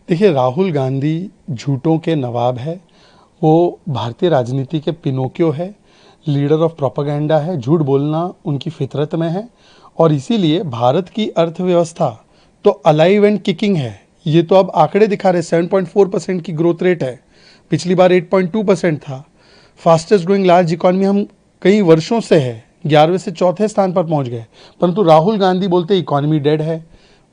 देखिए, राहुल गांधी झूठों के नवाब है। वो भारतीय राजनीति के पिनोकियो है, लीडर ऑफ प्रोपेगेंडा है। झूठ बोलना उनकी फितरत में है और इसीलिए भारत की अर्थव्यवस्था तो अलाइव एंड किकिंग है। ये तो अब आंकड़े दिखा रहे, 7.4% की ग्रोथ रेट है। पिछली बार 8.2% था। फास्टेस्ट ग्रोइंग लार्ज इकॉनमी हम कई वर्षों से है, 11वें से चौथे स्थान पर पहुंच गए। परंतु राहुल गांधी बोलते इकॉनमी डेड है,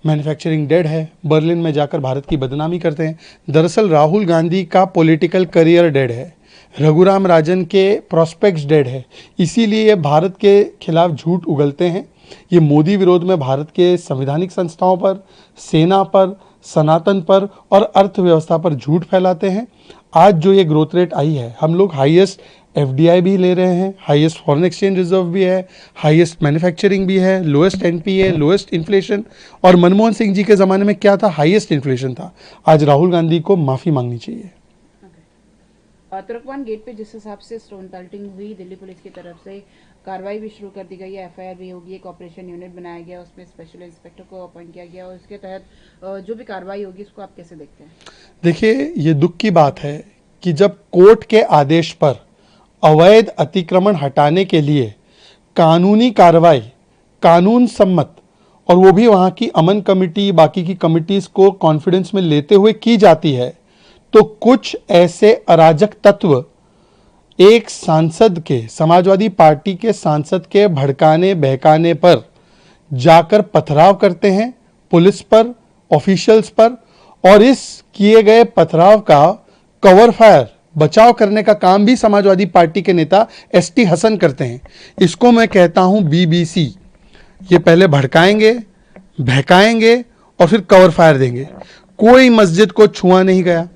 मैन्युफैक्चरिंग डेड है, बर्लिन में जाकर भारत की बदनामी करते हैं। दरअसल राहुल गांधी का पॉलिटिकल करियर डेड है, रघुराम राजन के प्रॉस्पेक्ट्स डेड है। इसीलिए ये भारत के खिलाफ झूठ उगलते हैं। ये मोदी विरोध में भारत के संवैधानिक संस्थाओं पर, सेना पर, सनातन पर और अर्थव्यवस्था पर झूठ फैलाते हैं। आज जो ये ग्रोथ रेट आई है, हम लोग हाईएस्ट एफडीआई भी ले रहे हैं, हाईएस्ट फॉरेन एक्सचेंज रिजर्व भी है, हाईएस्ट मैन्युफैक्चरिंग भी है, लोएस्ट एनपीए, लोएस्ट इन्फ्लेशन। और मनमोहन सिंह जी के ज़माने में क्या था? हाईएस्ट इन्फ्लेशन था। आज राहुल गांधी को माफ़ी मांगनी चाहिए। तुर्कमान गेट पे जिस हिसाब से स्टोन पेल्टिंग हुई, दिल्ली पुलिस की तरफ से कार्रवाई भी शुरू कर दी गई है, एफआईआर भी होगी, एक ऑपरेशन यूनिट बनाया गया, उसमें स्पेशल इंस्पेक्टर को अपॉइंट किया गया और उसके तहत जो भी कार्रवाई होगी उसको आप कैसे देखते हैं? देखिए, ये दुख की बात है कि जब कोर्ट के आदेश पर अवैध अतिक्रमण हटाने के लिए कानूनी कार्रवाई, कानून सम्मत, और वो भी वहाँ की अमन कमेटी, बाकी की कमिटीज़ को कॉन्फिडेंस में लेते हुए की जाती है, तो कुछ ऐसे अराजक तत्व एक सांसद के, समाजवादी पार्टी के सांसद के भड़काने बहकाने पर जाकर पथराव करते हैं पुलिस पर, ऑफिशियल्स पर। और इस किए गए पथराव का कवर फायर, बचाव करने का काम भी समाजवादी पार्टी के नेता एसटी हसन करते हैं। इसको मैं कहता हूं बीबीसी। ये पहले भड़काएंगे, बहकाएंगे और फिर कवर फायर देंगे। कोई मस्जिद को छुआ नहीं गया,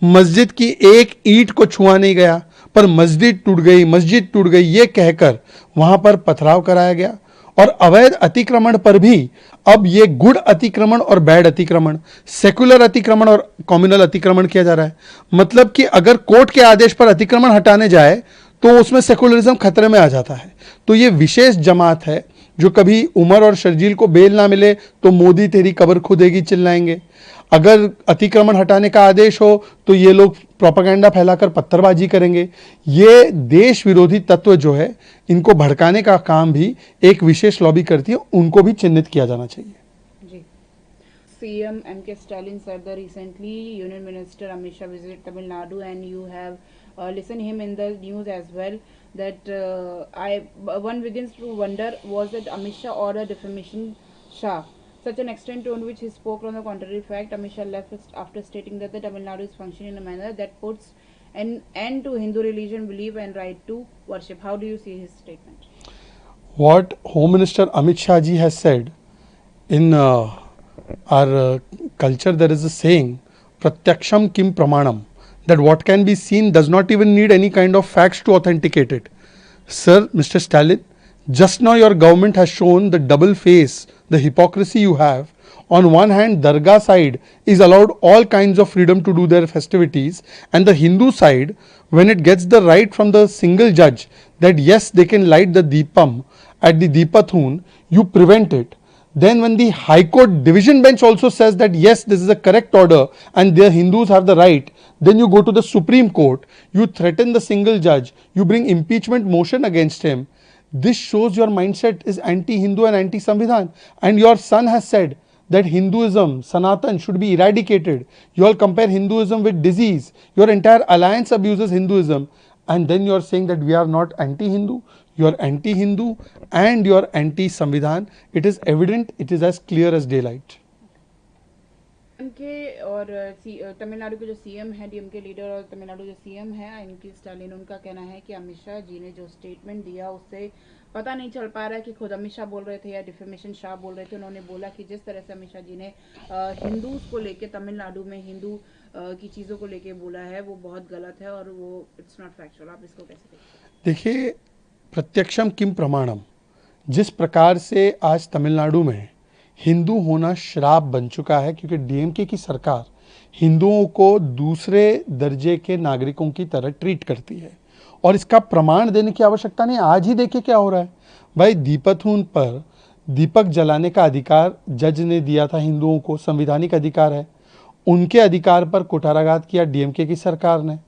मस्जिद की एक ईंट को छुआ नहीं गया, पर मस्जिद टूट गई, मस्जिद टूट गई ये कहकर वहां पर पथराव कराया गया। और अवैध अतिक्रमण पर भी अब ये गुड अतिक्रमण और बैड अतिक्रमण, सेकुलर अतिक्रमण और कम्युनल अतिक्रमण किया जा रहा है। मतलब कि अगर कोर्ट के आदेश पर अतिक्रमण हटाने जाए तो उसमें सेकुलरिज्म खतरे में आ जाता है। तो ये विशेष जमात है जो कभी उमर और शर्जील को बेल ना मिले तो मोदी तेरी कब्र खुदेगी चिल्लाएंगे। अगर अतिक्रमण हटाने का आदेश हो तो ये लोग प्रोपेगेंडा फैलाकर पत्थरबाजी करेंगे। ये देश विरोधी तत्व जो है, इनको भड़काने का काम भी एक विशेष लॉबी करती है, उनको भी चिन्हित किया जाना चाहिए। जी। CM MK Stalin said that recently Union Minister Amit Shah visited Tamil Nadu and you have listened him in the news as well that one begins to wonder, was that Amit Shah ordered defamation Shah? Such an extent to which he spoke on the contrary fact. Amit Shah left after stating that the Tamil Nadu is functioning in a manner that puts an end to Hindu religion, belief and right to worship. How do you see his statement? What Home Minister Amit Shah ji has said, in our culture there is a saying, pratyaksham kim pramanam, that what can be seen does not even need any kind of facts to authenticate it. Sir, Mr. Stalin, just now your government has shown the double face, the hypocrisy you have. On one hand, Dargah side is allowed all kinds of freedom to do their festivities, and the Hindu side, when it gets the right from the single judge that yes, they can light the Deepam at the Deepathun, you prevent it. Then when the High Court division bench also says that yes, this is a correct order and the Hindus have the right, then you go to the Supreme Court, you threaten the single judge, you bring impeachment motion against him. This shows your mindset is anti-Hindu and anti-Samvidhan. And your son has said that Hinduism, Sanatan, should be eradicated. You all compare Hinduism with disease. Your entire alliance abuses Hinduism. And then you are saying that we are not anti-Hindu. You are anti-Hindu and you are anti-Samvidhan. It is evident, it is as clear as daylight. के और तमिलनाडु के जो CM है, DMK leader और तमिलनाडु जो CM है MK Stalin, उनका कहना है कि अमित शाह जी ने जो स्टेटमेंट दिया उससे पता नहीं चल पा रहा है कि खुद अमित शाह बोल रहे थे या डिफेमेशन शाह बोल रहे थे। उन्होंने बोला कि जिस तरह से अमित शाह जी ने हिंदूज को लेके, तमिलनाडु में हिंदू की चीज़ों को लेके बोला है वो बहुत गलत है और वो इट्स नॉट फैक्चुअल। आप इसको कैसे देखते हैं? देखिए, प्रत्यक्षम किम प्रमाणम, जिस प्रकार से आज तमिलनाडु में हिंदू होना श्राप बन चुका है, क्योंकि डीएमके की सरकार हिंदुओं को दूसरे दर्जे के नागरिकों की तरह ट्रीट करती है और इसका प्रमाण देने की आवश्यकता नहीं। आज ही देखिए क्या हो रहा है भाई। दीपथून पर दीपक जलाने का अधिकार जज ने दिया था हिंदुओं को, संवैधानिक अधिकार है, उनके अधिकार पर कुठाराघात किया डीएमके की सरकार ने,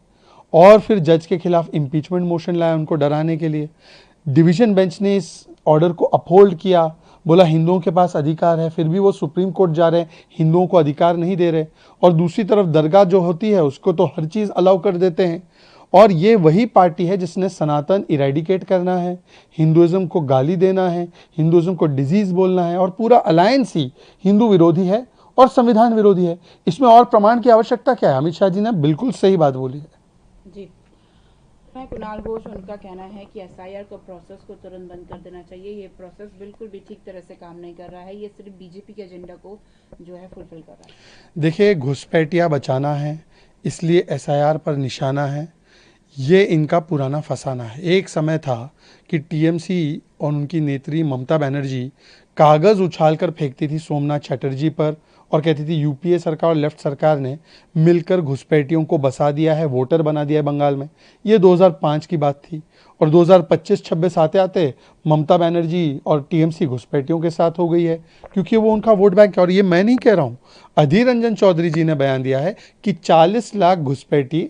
और फिर जज के खिलाफ इम्पीचमेंट मोशन लाया उनको डराने के लिए। डिवीजन बेंच ने इस ऑर्डर को अपहोल्ड किया, बोला हिंदुओं के पास अधिकार है, फिर भी वो सुप्रीम कोर्ट जा रहे हैं, हिंदुओं को अधिकार नहीं दे रहे। और दूसरी तरफ दरगाह जो होती है उसको तो हर चीज़ अलाउ कर देते हैं। और ये वही पार्टी है जिसने सनातन इरेडिकेट करना है, हिंदुइज्म को गाली देना है, हिंदुइज्म को डिजीज बोलना है, और पूरा अलायंस ही हिंदू विरोधी है और संविधान विरोधी है। इसमें और प्रमाण की आवश्यकता क्या है? अमित शाह जी ने बिल्कुल सही बात बोली है। जी, मैं कुणाल घोष, उनका कहना है कि एसआईआर को प्रोसेस को तुरंत बंद कर देना चाहिए। ये प्रोसेस बिल्कुल भी ठीक तरह से काम नहीं कर रहा है, ये सिर्फ बीजेपी के एजेंडा को जो है फुलफिल कर रहा है। देखिए, घुसपैठिया बचाना है, इसलिए एसआईआर पर निशाना है। ये इनका पुराना फसाना है। एक समय था कि टीएमसी और उनकी नेत्री ममता बनर्जी कागज़ उछालकर फेंकती थी सोमनाथ चटर्जी पर और कहती थी यूपीए सरकार और लेफ्ट सरकार ने मिलकर घुसपैठियों को बसा दिया है, वोटर बना दिया है बंगाल में। ये 2005 की बात थी। और 2025-26 आते आते ममता बनर्जी और टीएमसी घुसपैठियों के साथ हो गई है, क्योंकि वो उनका वोट बैंक है। और ये मैं नहीं कह रहा हूँ, अधीर रंजन चौधरी जी ने बयान दिया है कि 40 लाख घुसपैठी,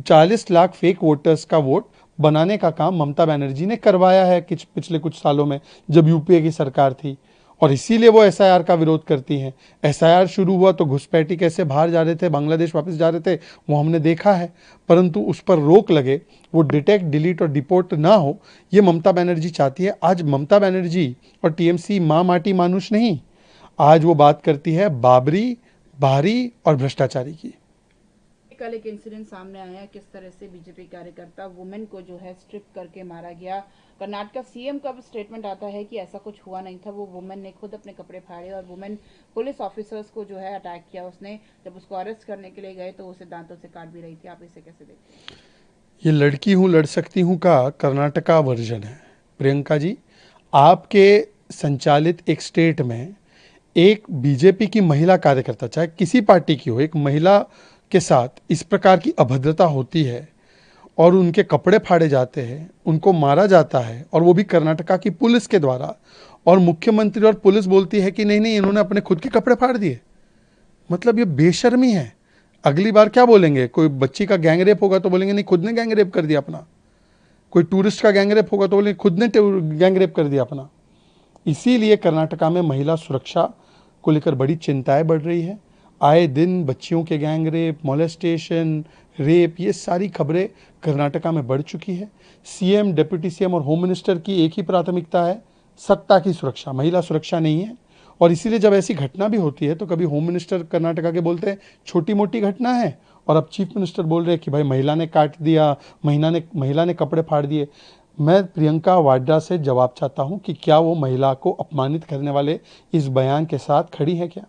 40 लाख फेक वोटर्स का वोट बनाने का काम ममता बनर्जी ने करवाया है पिछले कुछ सालों में, जब यूपीए की सरकार थी। और इसीलिए वो एसआईआर का विरोध करती हैं। एसआईआर शुरू हुआ तो घुसपैठी कैसे बाहर जा रहे थे, बांग्लादेश वापस जा रहे थे, वो हमने देखा है। परंतु उस पर रोक लगे, वो डिटेक्ट, डिलीट और डिपोर्ट ना हो, ये ममता बनर्जी चाहती है। आज ममता बनर्जी और टीएमसी माँ माटी मानुष नहीं, आज वो बात करती है बाबरी, बाहरी और भ्रष्टाचारी की। कल एक इंसिडेंट सामने आया किस तरह से बीजेपी कार्यकर्ता वुमेन को जो है स्ट्रिप करके मारा गया। कर्नाटका सीएम का स्टेटमेंट आता है कि ऐसा कुछ हुआ नहीं था, वो वुमेन ने खुद अपने कपड़े फाड़े और वुमेन पुलिस ऑफिसर्स को जो है अटैक किया। उसने जब उसको अरेस्ट करने के लिए गए तो उसे दांतों से काट भी रही थी। आप इसे कैसे देखते हैं? ये लड़की हूँ लड़ सकती हूँ का कर्नाटका वर्जन है। प्रियंका जी, आपके संचालित एक स्टेट में एक बीजेपी की महिला कार्यकर्ता, चाहे किसी पार्टी की हो, एक महिला के साथ इस प्रकार की अभद्रता होती है और उनके कपड़े फाड़े जाते हैं, उनको मारा जाता है, और वो भी कर्नाटका की पुलिस के द्वारा। और मुख्यमंत्री और पुलिस बोलती है कि नहीं नहीं, इन्होंने अपने खुद के कपड़े फाड़ दिए। मतलब ये बेशर्मी है। अगली बार क्या बोलेंगे? कोई बच्ची का गैंग रेप होगा तो बोलेंगे नहीं, खुद ने गैंग रेप कर दिया अपना। कोई टूरिस्ट का गैंग रेप होगा तो बोलेंगे खुद ने गैंग रेप कर दिया अपना। इसीलिए कर्नाटका में महिला सुरक्षा को लेकर बड़ी चिंताएं बढ़ रही है। आए दिन बच्चियों के गैंग रेप, मोलेस्टेशन, रेप, ये सारी खबरें कर्नाटका में बढ़ चुकी है। सीएम, डिप्टी सीएम और होम मिनिस्टर की एक ही प्राथमिकता है, सत्ता की सुरक्षा, महिला सुरक्षा नहीं है। और इसीलिए जब ऐसी घटना भी होती है तो कभी होम मिनिस्टर कर्नाटका के बोलते हैं छोटी मोटी घटना है, और अब चीफ मिनिस्टर बोल रहे हैं कि भाई महिला ने काट दिया, महिला ने कपड़े फाड़ दिए। मैं प्रियंका वाड्रा से जवाब चाहता हूं कि क्या वो महिला को अपमानित करने वाले इस बयान के साथ खड़ी है क्या?